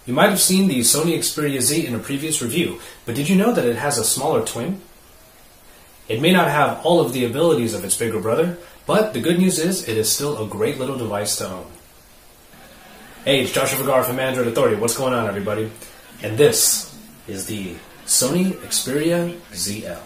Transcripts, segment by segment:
You might have seen the Sony Xperia Z in a previous review, but did you know that it has a smaller twin? It may not have all of the abilities of its bigger brother, but the good news is it is still a great little device to own. Hey, it's Joshua Vergara from Android Authority. What's going on, everybody? And this is the Sony Xperia ZL.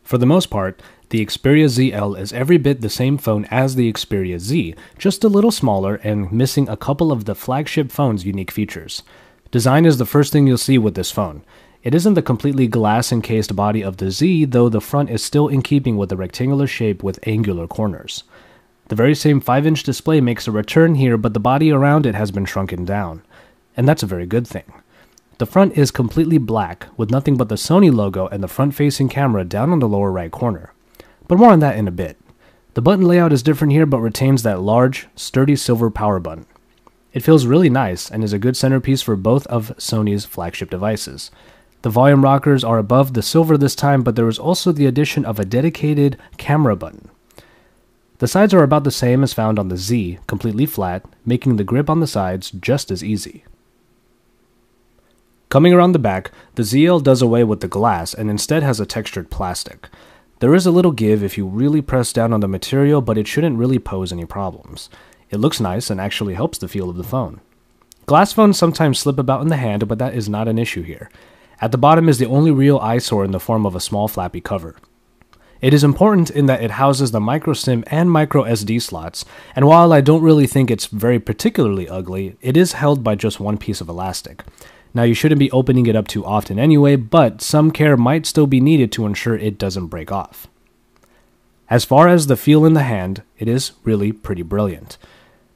For the most part, the Xperia ZL is every bit the same phone as the Xperia Z, just a little smaller and missing a couple of the flagship phone's unique features. Design is the first thing you'll see with this phone. It isn't the completely glass-encased body of the Z, though the front is still in keeping with the rectangular shape with angular corners. The very same 5-inch display makes a return here, but the body around it has been shrunken down. And that's a very good thing. The front is completely black, with nothing but the Sony logo and the front-facing camera down on the lower right corner. But more on that in a bit. The button layout is different here, but retains that large, sturdy silver power button. It feels really nice and is a good centerpiece for both of Sony's flagship devices. The volume rockers are above the silver this time, but there is also the addition of a dedicated camera button. The sides are about the same as found on the Z, completely flat, making the grip on the sides just as easy. Coming around the back, the ZL does away with the glass and instead has a textured plastic. There is a little give if you really press down on the material, but it shouldn't really pose any problems. It looks nice and actually helps the feel of the phone. Glass phones sometimes slip about in the hand, but that is not an issue here. At the bottom is the only real eyesore in the form of a small flappy cover. It is important in that it houses the micro SIM and micro SD slots, and while I don't really think it's very particularly ugly, it is held by just one piece of elastic. Now, you shouldn't be opening it up too often anyway, but some care might still be needed to ensure it doesn't break off. As far as the feel in the hand, it is really pretty brilliant.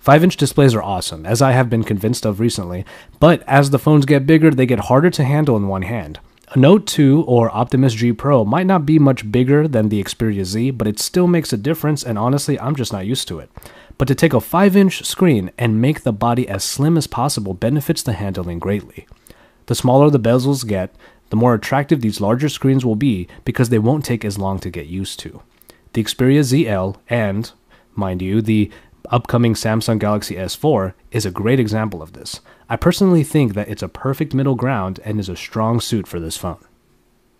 5-inch displays are awesome, as I have been convinced of recently, but as the phones get bigger, they get harder to handle in one hand. A Note 2 or Optimus G Pro might not be much bigger than the Xperia Z, but it still makes a difference, and honestly, I'm just not used to it. But to take a 5-inch screen and make the body as slim as possible benefits the handling greatly. The smaller the bezels get, the more attractive these larger screens will be because they won't take as long to get used to. The Xperia ZL and, mind you, the upcoming Samsung Galaxy S4 is a great example of this. I personally think that it's a perfect middle ground and is a strong suit for this phone.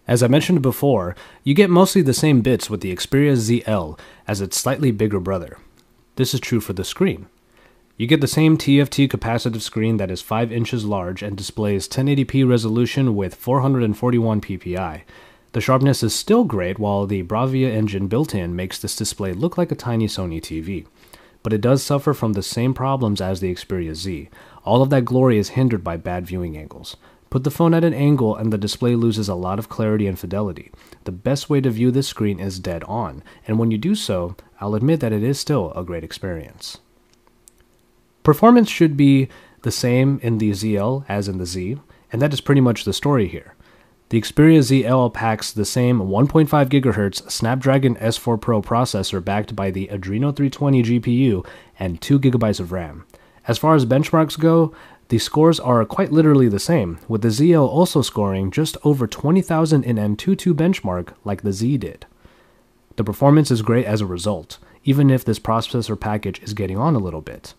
As I mentioned before, you get mostly the same bits with the Xperia ZL as its slightly bigger brother. This is true for the screen. You get the same TFT capacitive screen that is 5 inches large and displays 1080p resolution with 441 ppi. The sharpness is still great, while the Bravia engine built-in makes this display look like a tiny Sony TV. But it does suffer from the same problems as the Xperia Z. All of that glory is hindered by bad viewing angles. Put the phone at an angle and the display loses a lot of clarity and fidelity. The best way to view this screen is dead on, and when you do so, I'll admit that it is still a great experience. Performance should be the same in the ZL as in the Z, and that is pretty much the story here. The Xperia ZL packs the same 1.5 GHz Snapdragon S4 Pro processor backed by the Adreno 320 GPU and 2 GB of RAM. As far as benchmarks go, the scores are quite literally the same, with the ZL also scoring just over 20,000 in Antutu benchmark like the Z did. The performance is great as a result, even if this processor package is getting on a little bit.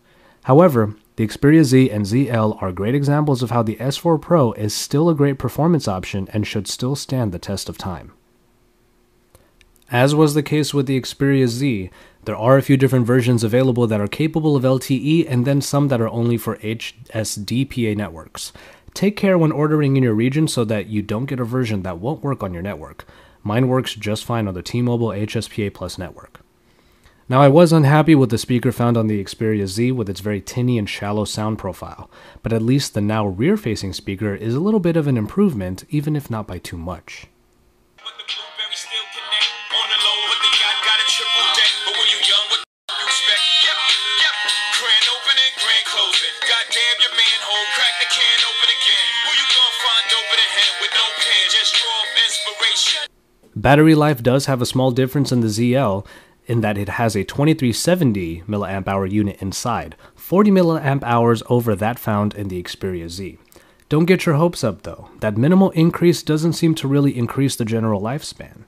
However, the Xperia Z and ZL are great examples of how the S4 Pro is still a great performance option and should still stand the test of time. As was the case with the Xperia Z, there are a few different versions available that are capable of LTE and then some that are only for HSDPA networks. Take care when ordering in your region so that you don't get a version that won't work on your network. Mine works just fine on the T-Mobile HSPA Plus network. Now, I was unhappy with the speaker found on the Xperia Z with its very tinny and shallow sound profile, but at least the now rear-facing speaker is a little bit of an improvement, even if not by too much. Battery life does have a small difference in the ZL, in that it has a 2370 mAh unit inside, 40 mAh over that found in the Xperia Z. Don't get your hopes up though, that minimal increase doesn't seem to really increase the general lifespan.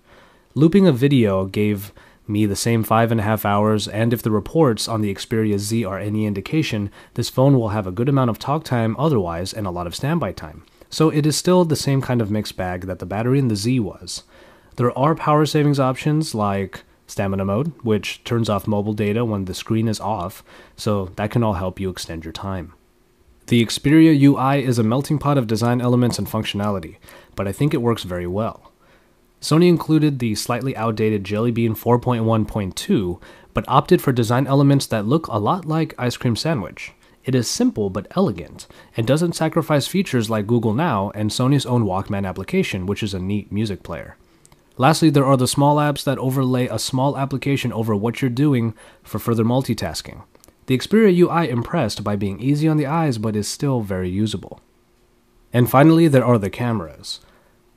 Looping a video gave Me the same 5.5 hours, and if the reports on the Xperia Z are any indication, this phone will have a good amount of talk time otherwise and a lot of standby time. So it is still the same kind of mixed bag that the battery in the Z was. There are power savings options like stamina mode, which turns off mobile data when the screen is off, so that can all help you extend your time. The Xperia UI is a melting pot of design elements and functionality, but I think it works very well. Sony included the slightly outdated Jelly Bean 4.1.2, but opted for design elements that look a lot like Ice Cream Sandwich. It is simple but elegant, and doesn't sacrifice features like Google Now and Sony's own Walkman application, which is a neat music player. Lastly, there are the small apps that overlay a small application over what you're doing for further multitasking. The Xperia UI impressed by being easy on the eyes but is still very usable. And finally, there are the cameras.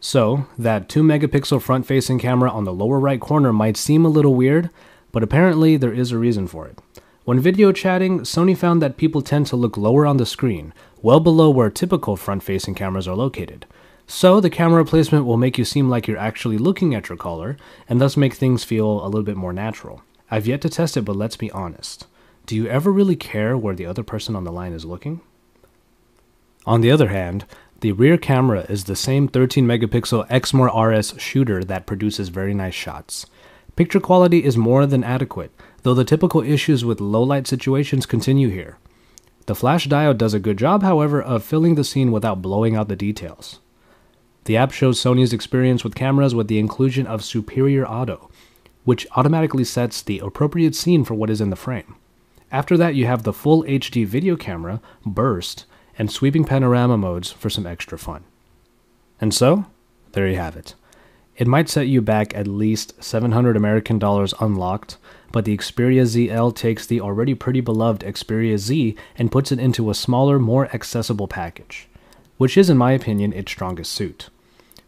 So, that 2-megapixel front-facing camera on the lower right corner might seem a little weird, but apparently there is a reason for it. When video chatting, Sony found that people tend to look lower on the screen, well below where typical front-facing cameras are located. So, the camera placement will make you seem like you're actually looking at your caller, and thus make things feel a little bit more natural. I've yet to test it, but let's be honest. Do you ever really care where the other person on the line is looking? On the other hand, the rear camera is the same 13-megapixel Exmor RS shooter that produces very nice shots. Picture quality is more than adequate, though the typical issues with low-light situations continue here. The flash diode does a good job, however, of filling the scene without blowing out the details. The app shows Sony's experience with cameras with the inclusion of Superior Auto, which automatically sets the appropriate scene for what is in the frame. After that, you have the full HD video camera, burst, and sweeping panorama modes for some extra fun. And so, there you have it. It might set you back at least $700 American unlocked, but the Xperia ZL takes the already pretty beloved Xperia Z and puts it into a smaller, more accessible package, which is, in my opinion, its strongest suit.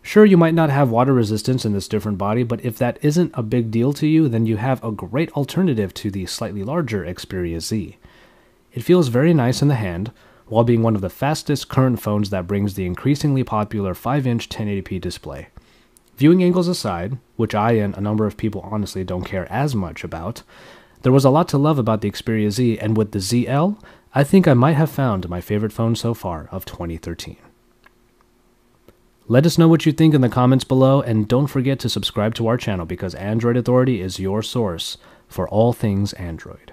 Sure, you might not have water resistance in this different body, but if that isn't a big deal to you, then you have a great alternative to the slightly larger Xperia Z. It feels very nice in the hand, while being one of the fastest current phones that brings the increasingly popular 5-inch 1080p display. Viewing angles aside, which I and a number of people honestly don't care as much about, there was a lot to love about the Xperia Z, and with the ZL, I think I might have found my favorite phone so far of 2013. Let us know what you think in the comments below, and don't forget to subscribe to our channel because Android Authority is your source for all things Android.